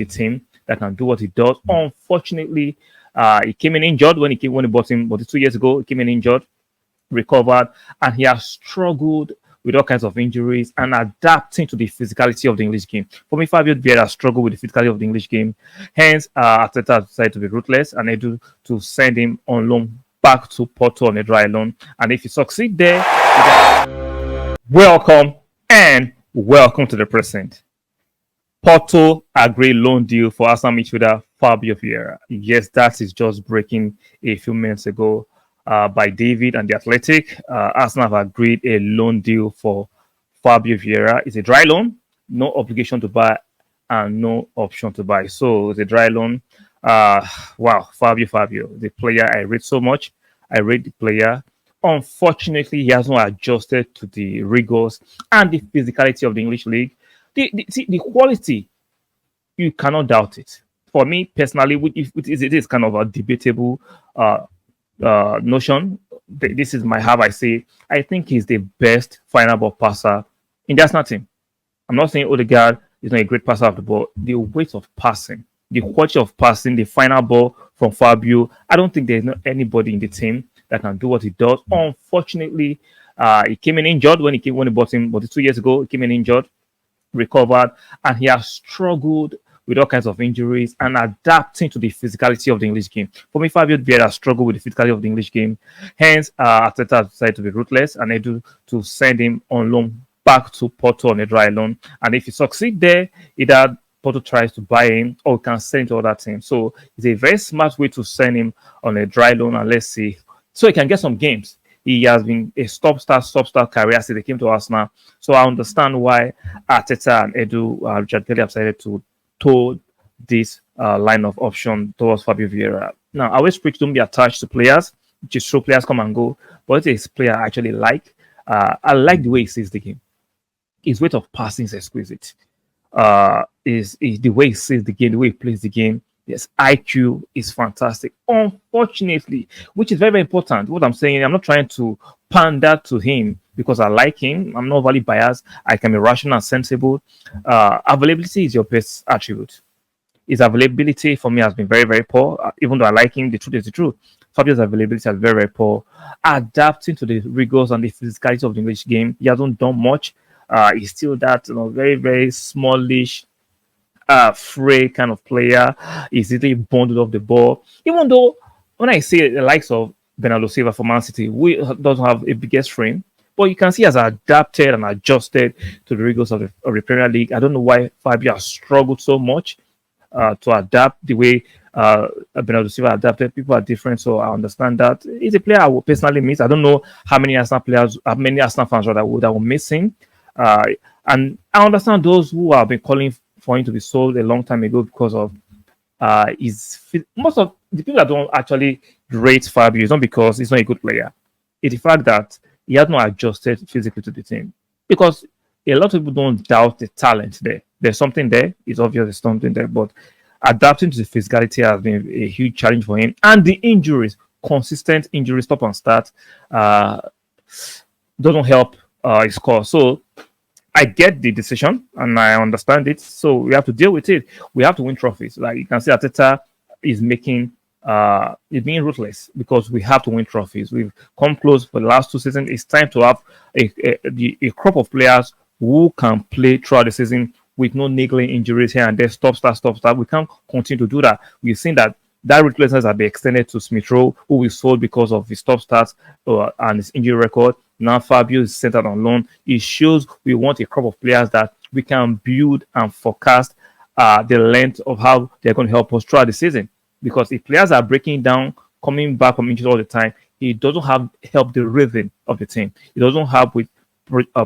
the team that can do what he does. Unfortunately, he came in injured when he bought him, but 2 years ago, he came in injured, recovered, and he has struggled with all kinds of injuries and adapting to the physicality of the English game. For me, Fabio Vieira struggled with the physicality of the English game. Hence, Arteta decided to be ruthless and able to send him on loan back to Porto on a dry loan. And if you succeed there, welcome and welcome to the present. Porto agreed loan deal for Arsenal midfielder Fabio Vieira. Yes, that is just breaking a few minutes ago by David and the Athletic. Arsenal have agreed a loan deal for Fabio Vieira. It's a dry loan, no obligation to buy and no option to buy. So it's a dry loan. Wow, Fabio, the player I rate so much. I rate the player. Unfortunately, he has not adjusted to the rigors and the physicality of the English league. The quality, you cannot doubt it. For me personally, it is kind of a debatable notion. This is my have I say. I think he's the best final ball passer in the Arsenal team. I'm not saying Odegaard is not a great passer of the ball. The weight of passing, the quality of passing, the final ball from Fabio, I don't think there's not anybody in the team that can do what he does. Unfortunately, he came in injured when he bought him, but 2 years ago, he came in injured, recovered, and he has struggled with all kinds of injuries and adapting to the physicality of the English game. For me, Fabio Vieira struggled with the physicality of the English game. Hence, Arteta decided to be ruthless and able to send him on loan back to Porto on a dry loan. And if he succeed there, either Porto tries to buy him or can send him to other teams. So it's a very smart way to send him on a dry loan, and let's see. So he can get some games. He has been a stop-start career since he came to Arsenal. So I understand why Arteta and Richard Kelly have decided to tow this line of option towards Fabio Vieira. Now, I always preach don't be attached to players. Just show players come and go. But it's a player I actually like. I like the way he sees the game. His weight of passing is exquisite. Is the way he sees the game, the way he plays the game. Yes, IQ is fantastic. Unfortunately, which is very, very important. What I'm saying, I'm not trying to pander to him because I like him. I'm not overly biased. I can be rational and sensible. Availability is your best attribute. His availability for me has been very, very poor. Even though I like him, the truth is the truth. Fabio's availability is very, very poor. Adapting to the rigors and the physicality of the English game, he hasn't done much. He's still that very, very smallish, fray kind of player. He's easily bundled off the ball. Even though when I say the likes of Bernardo Silva for Man City, we doesn't have a biggest frame, but you can see he has adapted and adjusted to the rigors of the Premier League. I don't know why Fabio has struggled so much to adapt the way Bernardo Silva adapted. People are different, so I understand that. He's a player I would personally miss. I don't know how many Arsenal fans that will miss him. And I understand those who have been calling for him to be sold a long time ago because of most of the people that don't actually rate Fabio is not because he's not a good player. It's the fact that he has not adjusted physically to the team. Because a lot of people don't doubt the talent there. There's something there. It's obvious there's something there. But adapting to the physicality has been a huge challenge for him. And the injuries, consistent injuries, stop and start, doesn't help his cause. So I get the decision and I understand it. So we have to deal with it. We have to win trophies. Like you can see, Arteta is being ruthless because we have to win trophies. We've come close for the last 2 seasons. It's time to have a crop of players who can play throughout the season with no niggling injuries here and there. Stop, start. We can't continue to do that. We've seen that ruthlessness has been extended to Smith Rowe, who we sold because of his stop starts and his injury record. Now Fabio is centered on loan. It shows we want a crop of players that we can build and forecast the length of how they're going to help us throughout the season. Because if players are breaking down, coming back from injury all the time, it doesn't help the rhythm of the team. It doesn't help with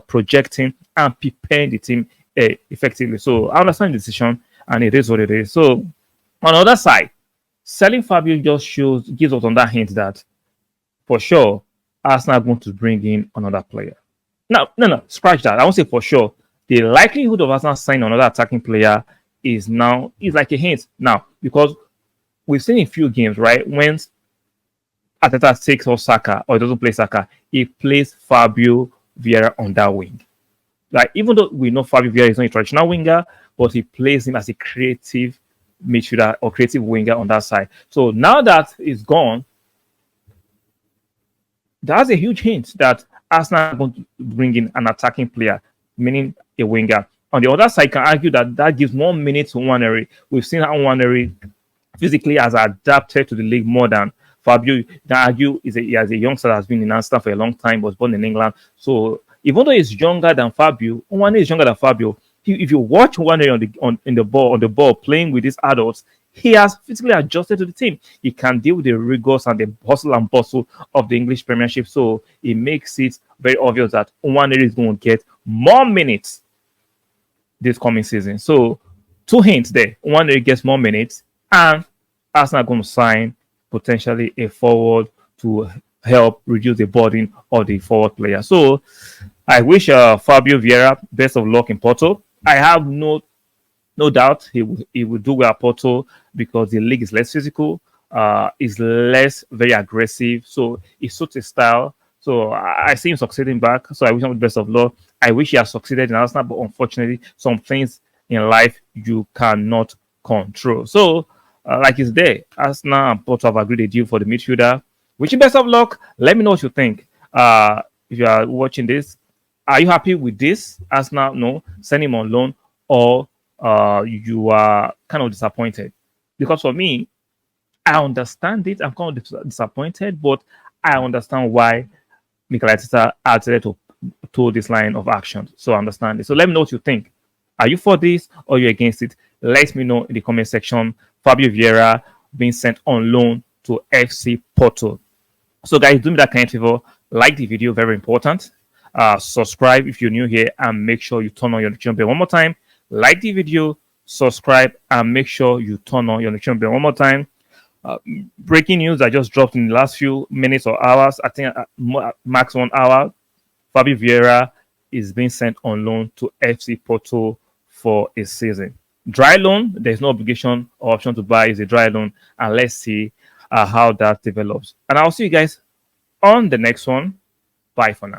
projecting and preparing the team effectively. So I understand the decision, and it is what it is. So on the other side, selling Fabio just gives us on that hint that for sure Arsenal are going to bring in another player. No, scratch that. I won't say for sure. The likelihood of Arsenal signing another attacking player is like a hint now, because we've seen in few games, right, when Arteta takes off Saka or doesn't play Saka, he plays Fabio Vieira on that wing. Like, even though we know Fabio Vieira is not a traditional winger, but he plays him as a creative midfielder or creative winger on that side. So now that is gone, that's a huge hint that Arsenal are going to bring in an attacking player, meaning a winger. On the other side, you can argue that that gives more minutes to Nwaneri. We've seen how Nwaneri physically has adapted to the league more than Fabio. You can argue he has a youngster that has been in Arsenal for a long time, was born in England. So even though he's younger than Fabio, Nwaneri is younger than Fabio. If you watch Nwaneri on the ball playing with these adults, he has physically adjusted to the team. He can deal with the rigors and the hustle and bustle of the English Premiership. So it makes it very obvious that Nwaneri is going to get more minutes this coming season. So two hints there. Nwaneri gets more minutes, and Arsenal are going to sign potentially a forward to help reduce the burden of the forward player. So I wish Fabio Vieira best of luck in Porto. I have no doubt he will do well at Porto because the league is less physical, is less very aggressive. So it suits his style. So I see him succeeding back. So I wish him the best of luck. I wish he had succeeded in Arsenal, but unfortunately, some things in life you cannot control. So like it's there, Arsenal and Porto have agreed a deal for the midfielder. Wish you best of luck. Let me know what you think. If you are watching this, are you happy with this? Arsenal, no, send him on loan, or you are kind of disappointed? Because for me, I understand it. I'm kind of disappointed, but I understand why Mikel Arteta added to this line of action. So I understand it. So let me know what you think. Are you for this or you against it? Let me know in the comment section. Fabio Vieira being sent on loan to FC Porto. So guys, do me that kind of favor. Like the video, very important. Subscribe if you're new here, and make sure you turn on your notification bell one more time. Like the video, subscribe, and make sure you turn on your notification bell one more time. Breaking news that just dropped in the last few minutes or hours. I think max 1 hour. Fabio Vieira is being sent on loan to FC Porto for a season. Dry loan, there's no obligation or option to buy. It's a dry loan, and let's see how that develops. And I'll see you guys on the next one. Bye for now.